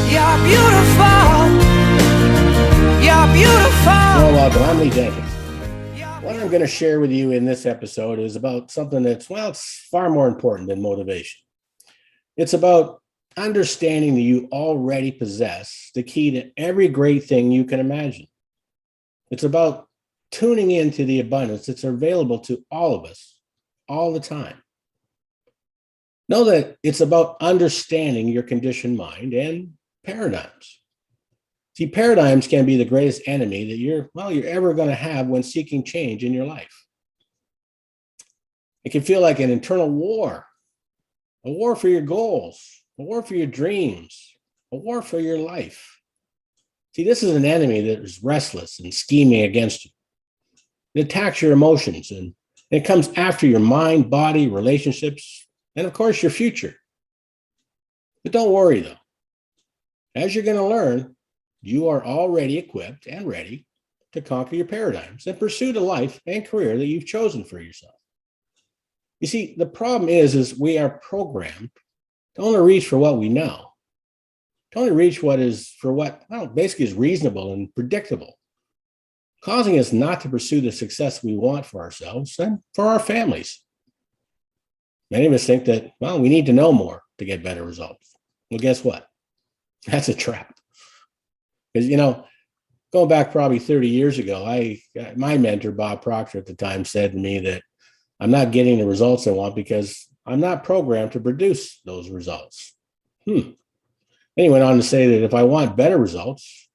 You're beautiful. You're beautiful. Well, welcome. I'm Lee Jenkins. What I'm going to share with you in this episode is about something that's, well, it's far more important than motivation. It's about understanding that you already possess the key to every great thing you can imagine. It's about tuning into the abundance that's available to all of us all the time. Know that it's about understanding your conditioned mind and paradigms. See, paradigms can be the greatest enemy that you're ever going to have when seeking change in your life. It can feel like an internal war, a war for your goals, a war for your dreams, a war for your life. See, this is an enemy that is restless and scheming against you. It attacks your emotions and it comes after your mind, body, relationships, and of course, your future. But don't worry though. As you're going to learn, you are already equipped and ready to conquer your paradigms and pursue the life and career that you've chosen for yourself. You see, the problem is we are programmed to only reach for what we know, to only reach what is for what, well, basically is reasonable and predictable, causing us not to pursue the success we want for ourselves and for our families. Many of us think that, well, we need to know more to get better results. Well, guess what? That's a trap. Because, going back probably 30 years ago, my mentor, Bob Proctor at the time, said to me that I'm not getting the results I want because I'm not programmed to produce those results. And he went on to say that if I want better results,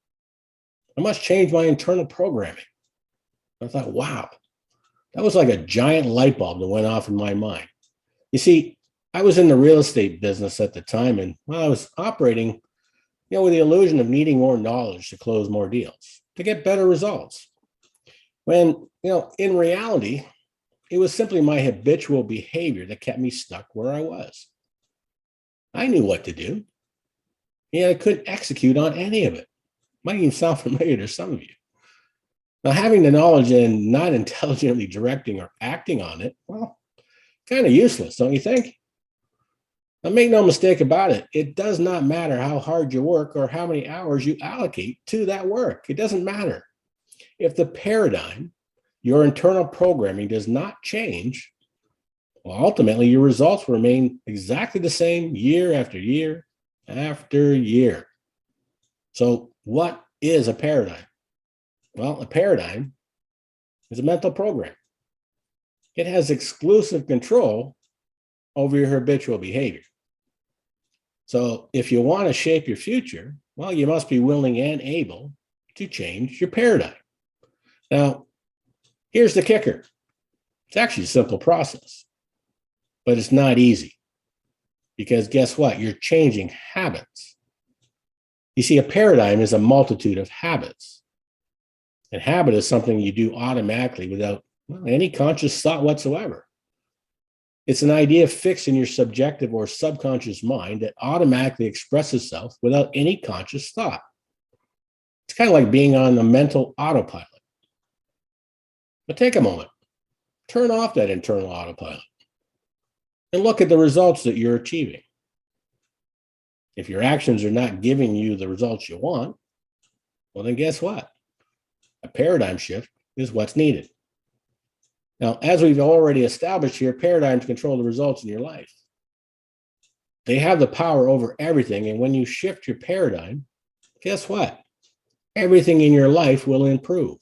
I must change my internal programming. I thought, wow, that was like a giant light bulb that went off in my mind. You see, I was in the real estate business at the time, and I was operating, with the illusion of needing more knowledge to close more deals, to get better results. When, in reality, it was simply my habitual behavior that kept me stuck where I was. I knew what to do. I couldn't execute on any of it. Might even sound familiar to some of you. Now, having the knowledge and not intelligently directing or acting on it, well, kind of useless, don't you think? Now, make no mistake about it. It does not matter how hard you work or how many hours you allocate to that work. It doesn't matter. If the paradigm, your internal programming does not change, well, ultimately your results will remain exactly the same year after year after year. So what is a paradigm? Well, a paradigm is a mental program. It has exclusive control over your habitual behavior. So if you want to shape your future, well, you must be willing and able to change your paradigm. Now, here's the kicker. It's actually a simple process, but it's not easy because guess what? You're changing habits. You see, a paradigm is a multitude of habits. And habit is something you do automatically without any conscious thought whatsoever. It's an idea fixed in your subjective or subconscious mind that automatically expresses itself without any conscious thought. It's kind of like being on a mental autopilot. But take a moment, turn off that internal autopilot and look at the results that you're achieving. If your actions are not giving you the results you want, well, then guess what? A paradigm shift is what's needed. Now, as we've already established here, paradigms control the results in your life. They have the power over everything. And when you shift your paradigm, guess what? Everything in your life will improve.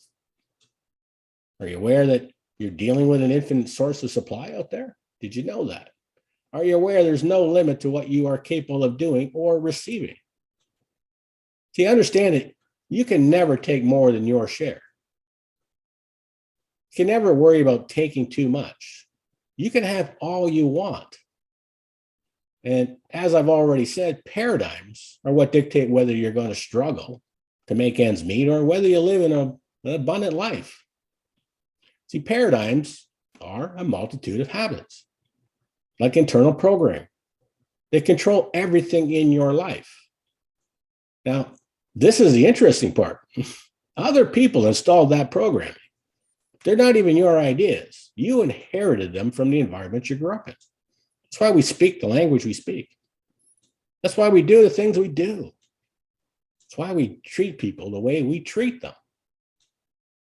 Are you aware that you're dealing with an infinite source of supply out there? Did you know that? Are you aware there's no limit to what you are capable of doing or receiving? See, understand that you can never take more than your share. You can never worry about taking too much. You can have all you want. And as I've already said, paradigms are what dictate whether you're going to struggle to make ends meet or whether you live in an abundant life. See, paradigms are a multitude of habits, like internal programming. They control everything in your life. Now, this is the interesting part. Other people installed that programming. They're not even your ideas. You inherited them from the environment you grew up in. That's why we speak the language we speak. That's why we do the things we do. It's why we treat people the way we treat them.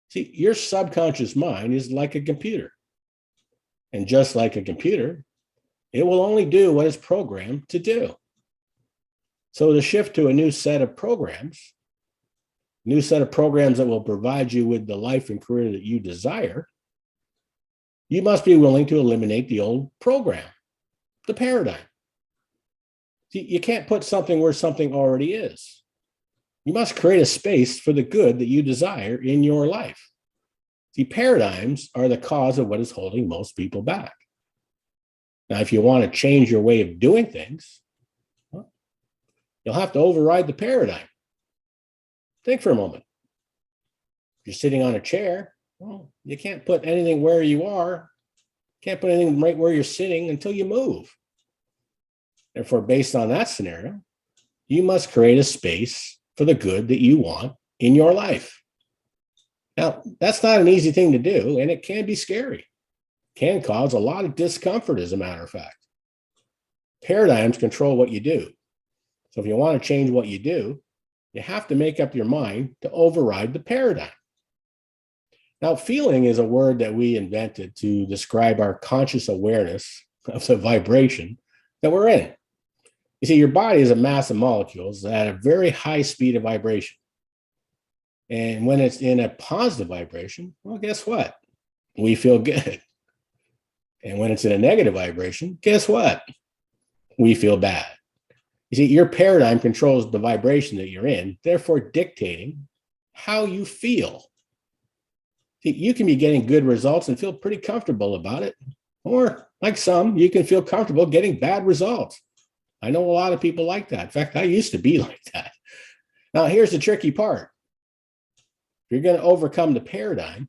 See, your subconscious mind is like a computer. And just like a computer, it will only do what it's programmed to do. So to shift to a new set of programs that will provide you with the life and career that you desire, you must be willing to eliminate the old program, the paradigm. See, you can't put something where something already is. You must create a space for the good that you desire in your life. See, paradigms are the cause of what is holding most people back. Now, if you want to change your way of doing things, well, you'll have to override the paradigm. Think for a moment. If you're sitting on a chair, well, you can't put anything where you are. Can't put anything right where you're sitting until you move. Therefore, based on that scenario, you must create a space for the good that you want in your life. Now, that's not an easy thing to do, and it can be scary. It can cause a lot of discomfort, as a matter of fact. Paradigms control what you do. So if you want to change what you do, you have to make up your mind to override the paradigm. Now, feeling is a word that we invented to describe our conscious awareness of the vibration that we're in. You see, your body is a mass of molecules at a very high speed of vibration. And when it's in a positive vibration, well, guess what? We feel good. And when it's in a negative vibration, guess what? We feel bad. You see, your paradigm controls the vibration that you're in, therefore dictating how you feel. See, you can be getting good results and feel pretty comfortable about it. Or, like some, you can feel comfortable getting bad results. I know a lot of people like that. In fact, I used to be like that. Now, here's the tricky part. If you're going to overcome the paradigm,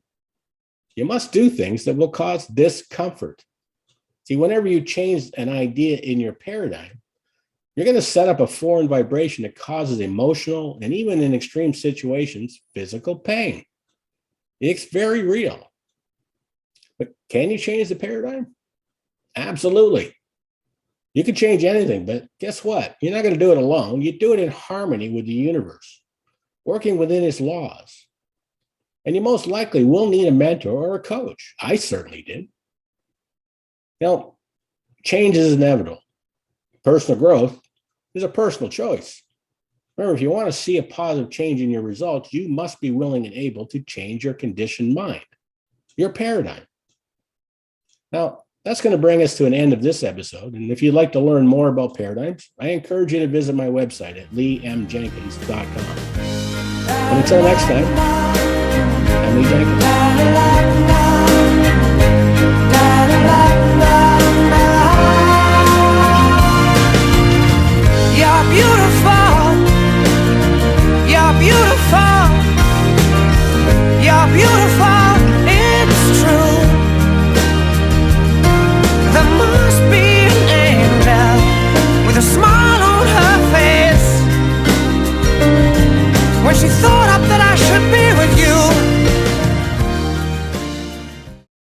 you must do things that will cause discomfort. See, whenever you change an idea in your paradigm, you're going to set up a foreign vibration that causes emotional and even in extreme situations, physical pain. It's very real. But can you change the paradigm? Absolutely. You can change anything, but guess what? You're not going to do it alone. You do it in harmony with the universe, working within its laws. And you most likely will need a mentor or a coach. I certainly did. Now, change is inevitable. Personal growth is a personal choice. Remember, if you want to see a positive change in your results, you must be willing and able to change your conditioned mind, your paradigm. Now, that's going to bring us to an end of this episode. And if you'd like to learn more about paradigms, I encourage you to visit my website at leemjenkins.com. And until next time, I'm Lee Jenkins.